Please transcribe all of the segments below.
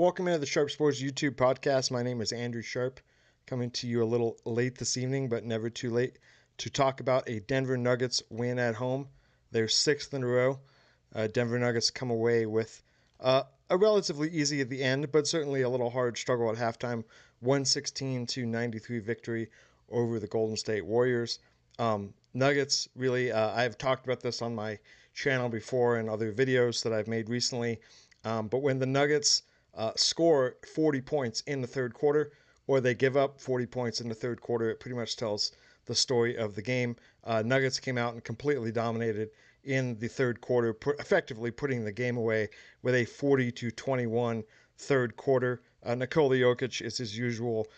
Welcome into the SharpSports YouTube podcast. My name is Andrew Sharp, coming to you a little late this evening, but never too late, to talk about a Denver Nuggets win at home. Their sixth in a row. Denver Nuggets come away with a relatively easy at the end, but certainly a little hard struggle at halftime. 116-93 victory over the Golden State Warriors. Nuggets, really, I've talked about this on my channel before and other videos that I've made recently. But when the Nuggets score 40 points in the third quarter, or they give up 40 points in the third quarter, it pretty much tells the story of the game. Nuggets came out and completely dominated in the third quarter, effectively putting the game away with a 40-21 third quarter. Nikola Jokic is his usual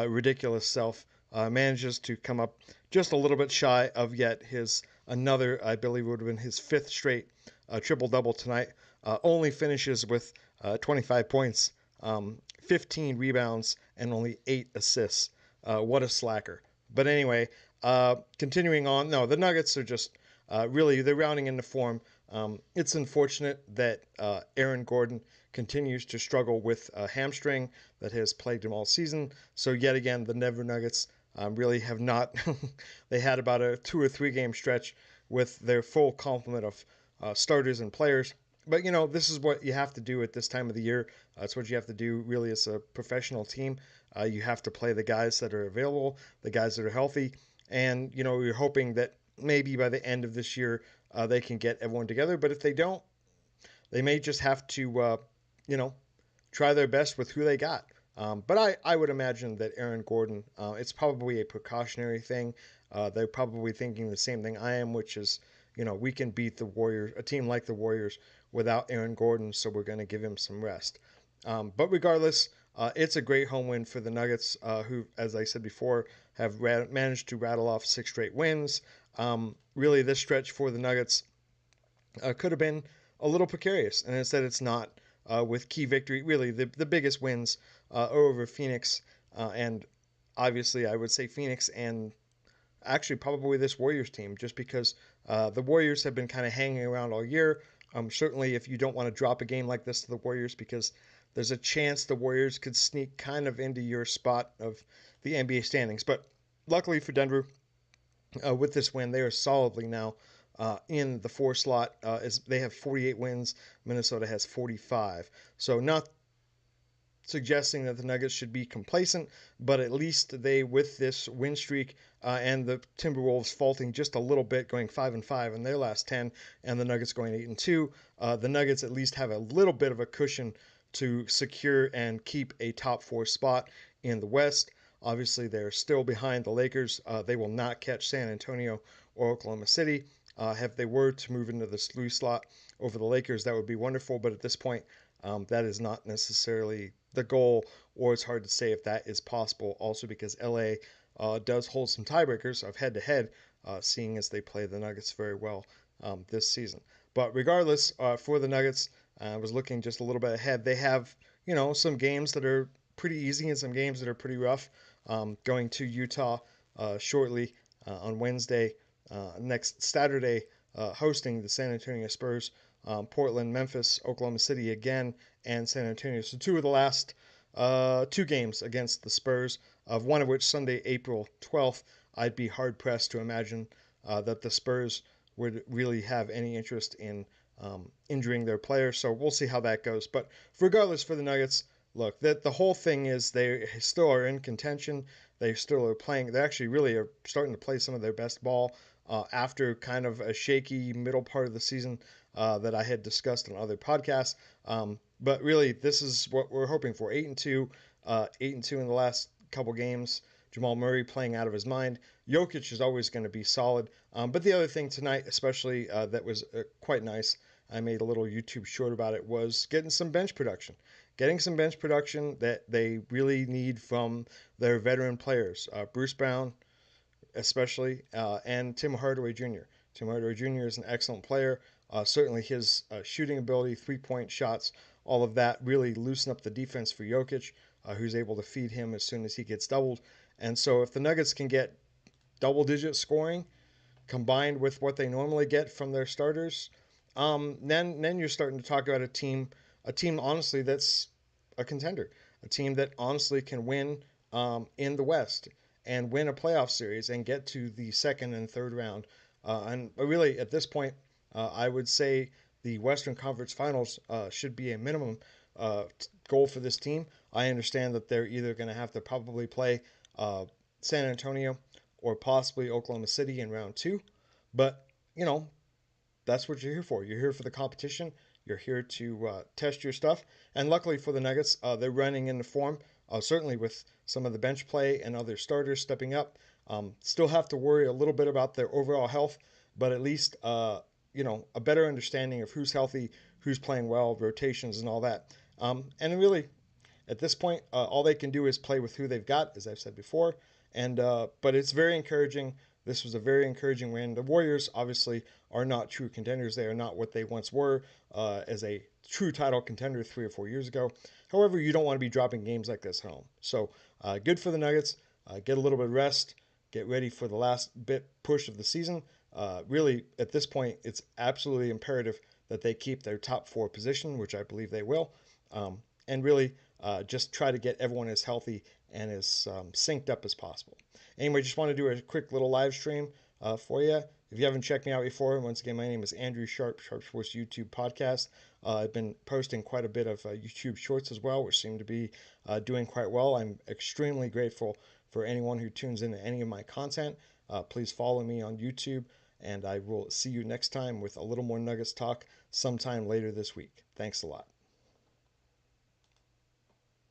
ridiculous self. Manages to come up just a little bit shy of yet his another, I believe would have been his fifth straight triple-double tonight. Only finishes with 25 points, 15 rebounds, and only 8 assists. What a slacker. But anyway, continuing on, no, the Nuggets are just really, they're rounding into form. It's unfortunate that Aaron Gordon continues to struggle with a hamstring that has plagued him all season. So yet again, the Denver Nuggets really have not. They had about a 2 or 3 game stretch with their full complement of starters and players. But, you know, this is what you have to do at this time of the year. It's what you have to do, really, as a professional team. You have to play the guys that are available, the guys that are healthy. And, you know, you're hoping that maybe by the end of this year they can get everyone together. But if they don't, they may just have to, try their best with who they got. But I would imagine that Aaron Gordon, it's probably a precautionary thing. They're probably thinking the same thing I am, which is, we can beat the Warriors, a team like the Warriors, without Aaron Gordon, so we're going to give him some rest. But regardless, it's a great home win for the Nuggets, who, as I said before, have managed to rattle off 6 straight wins. Really, this stretch for the Nuggets could have been a little precarious, and instead it's not. With key victory, really the biggest wins over Phoenix, and obviously I would say Phoenix and actually probably this Warriors team, just because the Warriors have been kind of hanging around all year. Certainly, if you don't want to drop a game like this to the Warriors, because there's a chance the Warriors could sneak kind of into your spot of the NBA standings. But luckily for Denver, with this win, they are solidly now in the 4 slot. As they have 48 wins, Minnesota has 45. So not suggesting that the Nuggets should be complacent, but at least they, with this win streak and the Timberwolves faulting just a little bit, going 5-5 in their last 10, and the Nuggets going 8-2, the Nuggets at least have a little bit of a cushion to secure and keep a top 4 spot in the West. Obviously, they're still behind the Lakers. They will not catch San Antonio or Oklahoma City. If they were to move into the 3 slot over the Lakers, that would be wonderful. But at this point, that is not necessarily the goal, or it's hard to say if that is possible. Also, because LA does hold some tiebreakers of head-to-head, seeing as they play the Nuggets very well this season. But regardless, for the Nuggets, I was looking just a little bit ahead. They have, some games that are pretty easy and some games that are pretty rough. Going to Utah shortly on Wednesday, next Saturday, hosting the San Antonio Spurs, Portland, Memphis, Oklahoma City again, and San Antonio. So 2 of the last 2 games against the Spurs, of one of which Sunday, April 12th. I'd be hard-pressed to imagine that the Spurs would really have any interest in injuring their players. So we'll see how that goes. But regardless, for the Nuggets, look, the whole thing is they still are in contention. They still are playing. They actually really are starting to play some of their best ball after kind of a shaky middle part of the season that I had discussed on other podcasts. But really, this is what we're hoping for. 8-2, 8-2 in the last couple games. Jamal Murray playing out of his mind. Jokic is always going to be solid. But the other thing tonight, especially that was quite nice, I made a little YouTube short about it, was getting some bench production. Getting some bench production that they really need from their veteran players. Bruce Brown, especially, and Tim Hardaway Jr. Tim Hardaway Jr. is an excellent player. Certainly his shooting ability, 3-point shots, all of that really loosen up the defense for Jokic, who's able to feed him as soon as he gets doubled. And so if the Nuggets can get double-digit scoring combined with what they normally get from their starters, then you're starting to talk about a team honestly that's a contender, a team that honestly can win in the West and win a playoff series and get to the second and third round. And really, at this point, I would say the Western Conference Finals should be a minimum goal for this team. I understand that they're either going to have to probably play San Antonio or possibly Oklahoma City in round two, but you know that's what you're here for. You're here for the competition. You're here to test your stuff. And luckily for the Nuggets, they're running into form, certainly with some of the bench play and other starters stepping up. Still have to worry a little bit about their overall health, but at least a better understanding of who's healthy, who's playing well, rotations, and all that. And really, at this point, all they can do is play with who they've got, as I've said before. And but it's very encouraging. This was a very encouraging win. The Warriors obviously are not true contenders. They are not what they once were as a true title contender 3 or 4 years ago. However, you don't want to be dropping games like this home. So good for the Nuggets. Get a little bit of rest. Get ready for the last bit push of the season. Really, at this point, it's absolutely imperative that they keep their top four position, which I believe they will. And really just try to get everyone as healthy and as synced up as possible. Anyway, just want to do a quick little live stream for you. If you haven't checked me out before, once again, my name is Andrew Sharp, SharpSports YouTube podcast. I've been posting quite a bit of YouTube shorts as well, which seem to be doing quite well. I'm extremely grateful for anyone who tunes into any of my content. Please follow me on YouTube, and I will see you next time with a little more Nuggets talk sometime later this week. Thanks a lot.